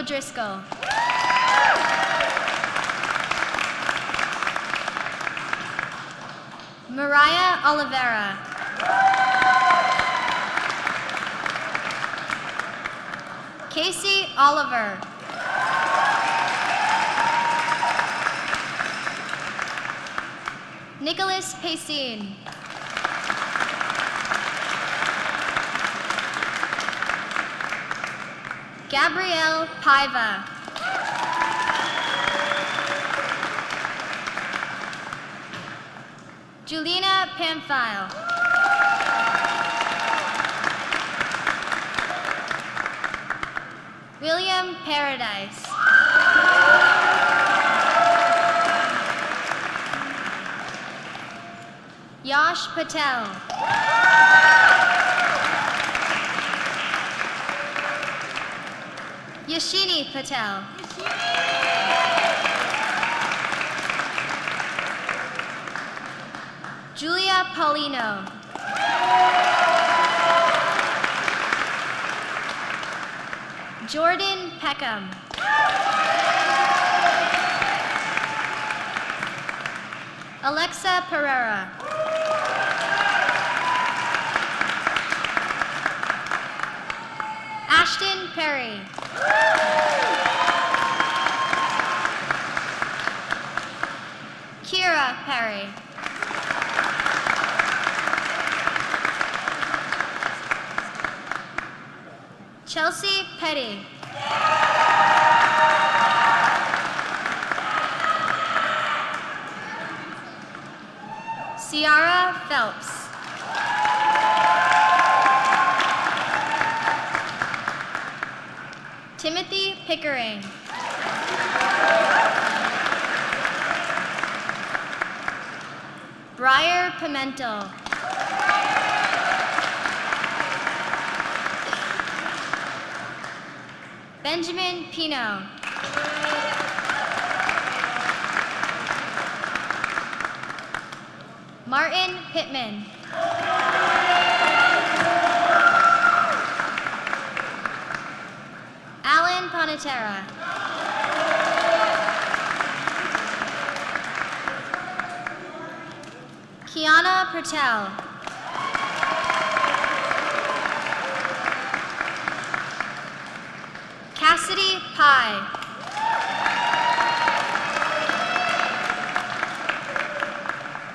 O'Driscoll. Mariah Oliveira. Casey Oliver. Nicholas Pacine. Gabrielle Paiva. Julina Pamphile. William Paradise. Yash Patel. Yashini Patel. Julia Paulino. Jordan Peckham. Alexa Pereira. Ashton Perry. Kira Perry. Chelsea Petty. Ciara Phelps. Timothy Pickering. Briar Pimentel. Benjamin Pino. Martin Pittman. Alan Panetera. Kiana Patel. Cassidy Pye.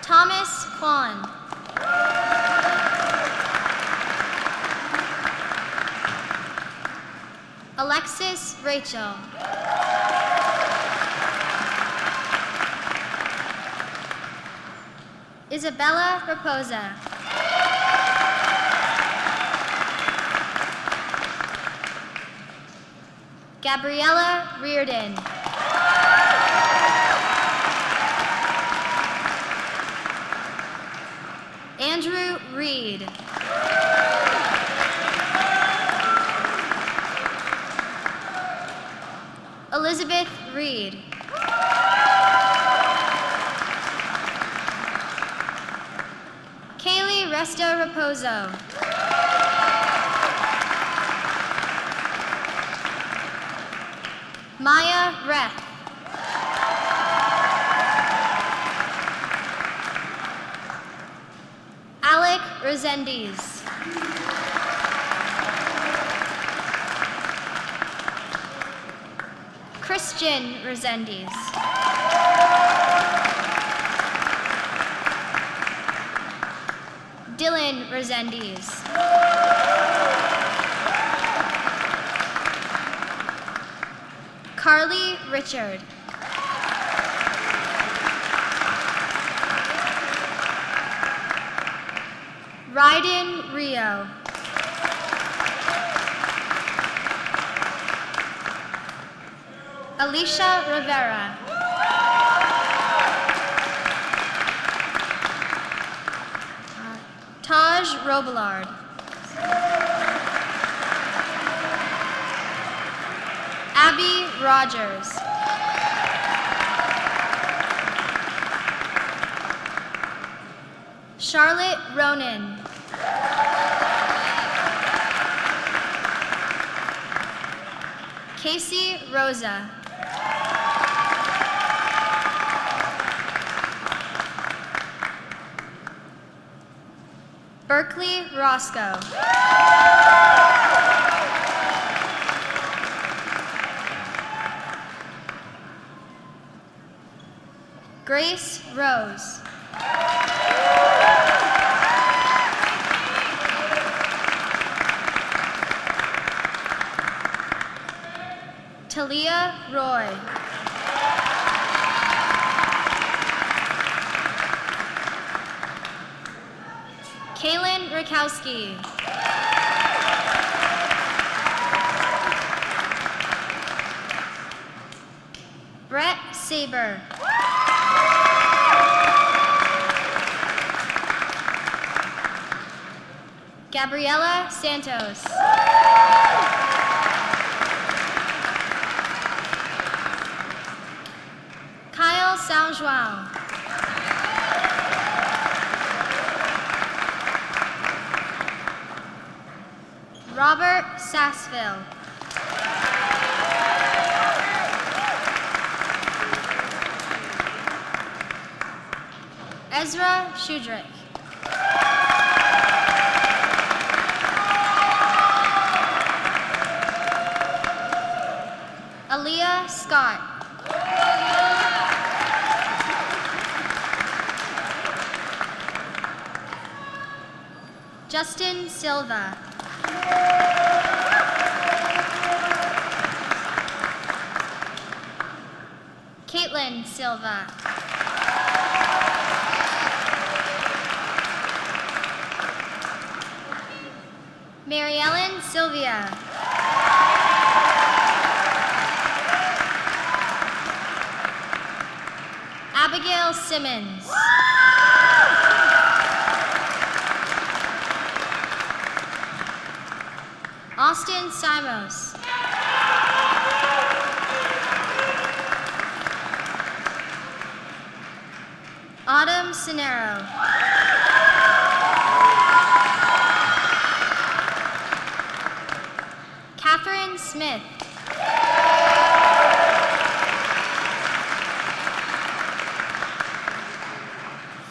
Thomas Kwan. Alexis Rachel. Isabella Raposa. Gabriella Reardon. Andrew Reed. Elizabeth Reed. Kaylee Resta Raposo. Maya Reth. Alec Resendiz. Christian Resendiz. Dylan Resendiz. Carly Richard. Ryden Rio. Alicia Rivera. Taj Robillard. Abby Rogers. Charlotte Ronan. Casey Rosa. Berkeley Roscoe. Grace Rose. Talia Roy. Kaylin Rakowski. Brett Saber. Gabriela Santos. Kyle Saint-João. Robert Sassville. Ezra Shudrick. Aaliyah Scott. Justin Silva. Caitlin Silva. Mary Ellen Sylvia. Abigail Simmons. Austin Simos. Autumn Cinero. Catherine Smith.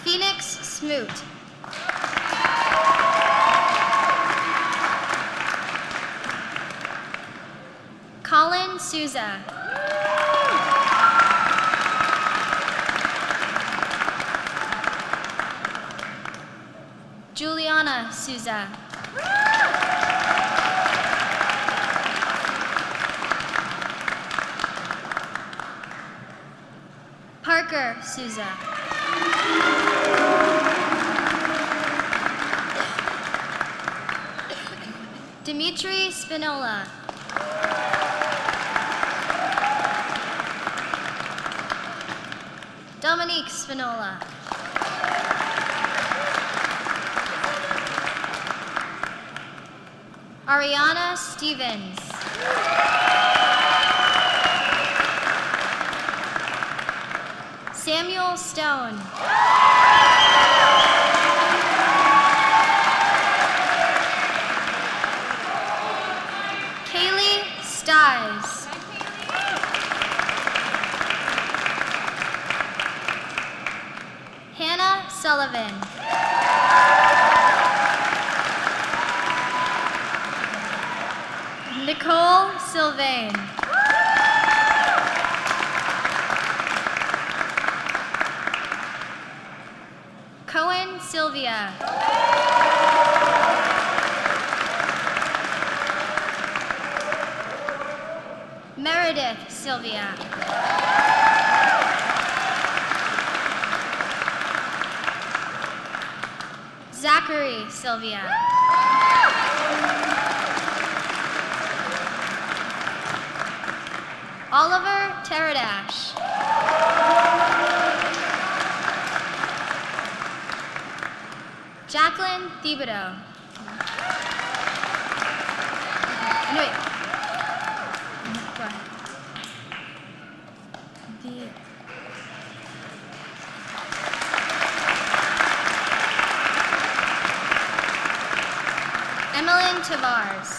Phoenix Smoot. Colin Souza. Juliana Souza. Parker Souza. Dimitri Spinola. Dominique Spinola. Ariana Stevens. Samuel Stone. Kaylee Stiles. Hannah Sullivan. Nicole Sylvain. Cohen Sylvia. Meredith Sylvia. Zachary Sylvia. Oliver Teradash. Jacqueline Thibodeau. No, wait. Go ahead. Emmeline Tavares.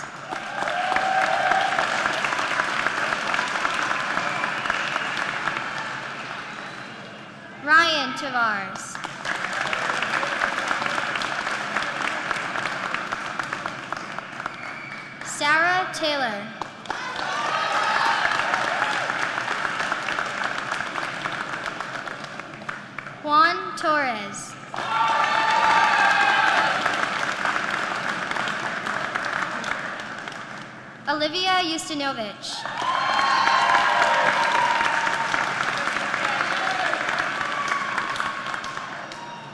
Ryan Tavares. Sarah Taylor. Juan Torres. Olivia Justinovich.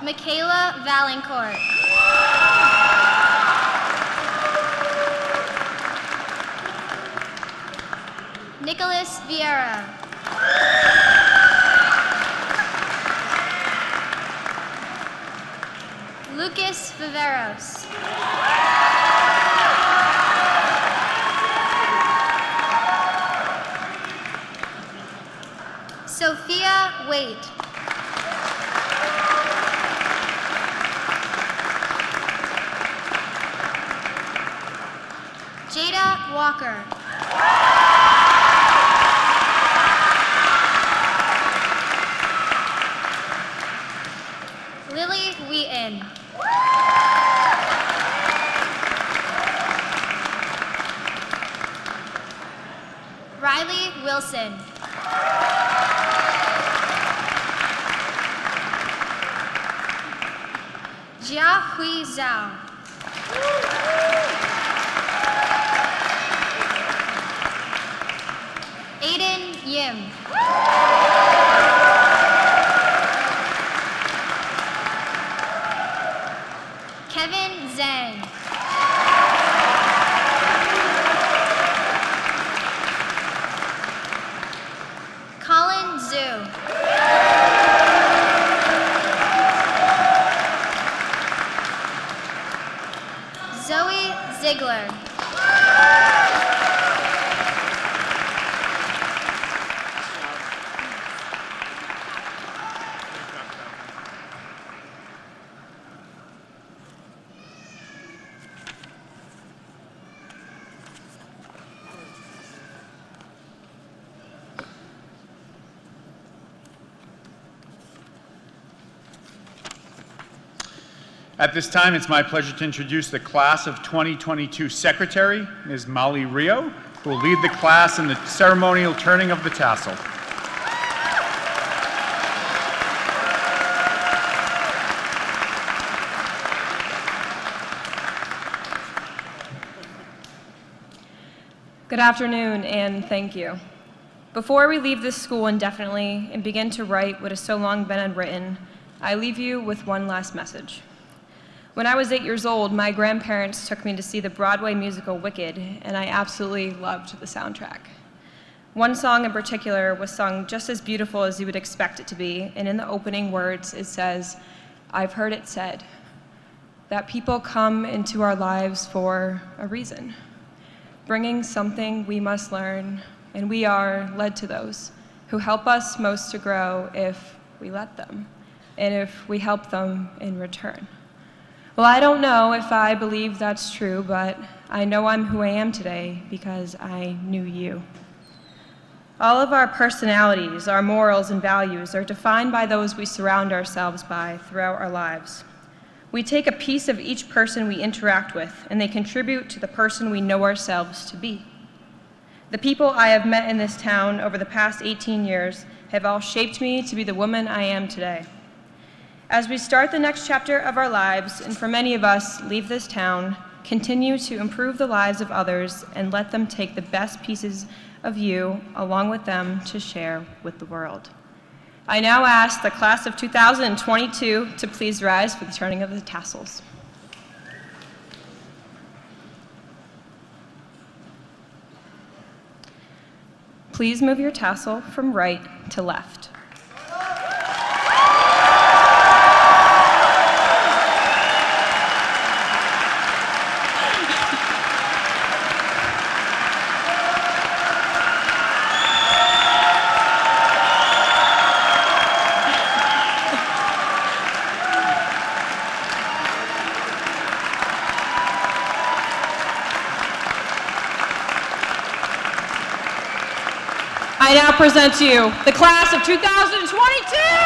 Michaela Valancourt. Nicholas Vieira. Lucas Viveros. Sophia Waite. Jada Walker. Lily Wheaton. Riley Wilson. Jia Hui Zhao. Aiden Yim. Kevin Zhang. Colin Zhu. Zoe Ziegler. At this time, it's my pleasure to introduce the Class of 2022 Secretary, Ms. Molly Rio, who will lead the class in the ceremonial turning of the tassel. Good afternoon, and thank you. Before we leave this school indefinitely and begin to write what has so long been unwritten, I leave you with one last message. When I was 8 years old, my grandparents took me to see the Broadway musical Wicked, and I absolutely loved the soundtrack. One song in particular was sung just as beautiful as you would expect it to be, and in the opening words it says, "I've heard it said that people come into our lives for a reason, bringing something we must learn, and we are led to those who help us most to grow if we let them, and if we help them in return." Well, I don't know if I believe that's true, but I know I'm who I am today because I knew you. All of our personalities, our morals and values are defined by those we surround ourselves by throughout our lives. We take a piece of each person we interact with, and they contribute to the person we know ourselves to be. The people I have met in this town over the past 18 years have all shaped me to be the woman I am today. As we start the next chapter of our lives, and for many of us leave this town, continue to improve the lives of others and let them take the best pieces of you along with them to share with the world. I now ask the class of 2022 to please rise for the turning of the tassels. Please move your tassel from right to left. I now present to you the class of 2022!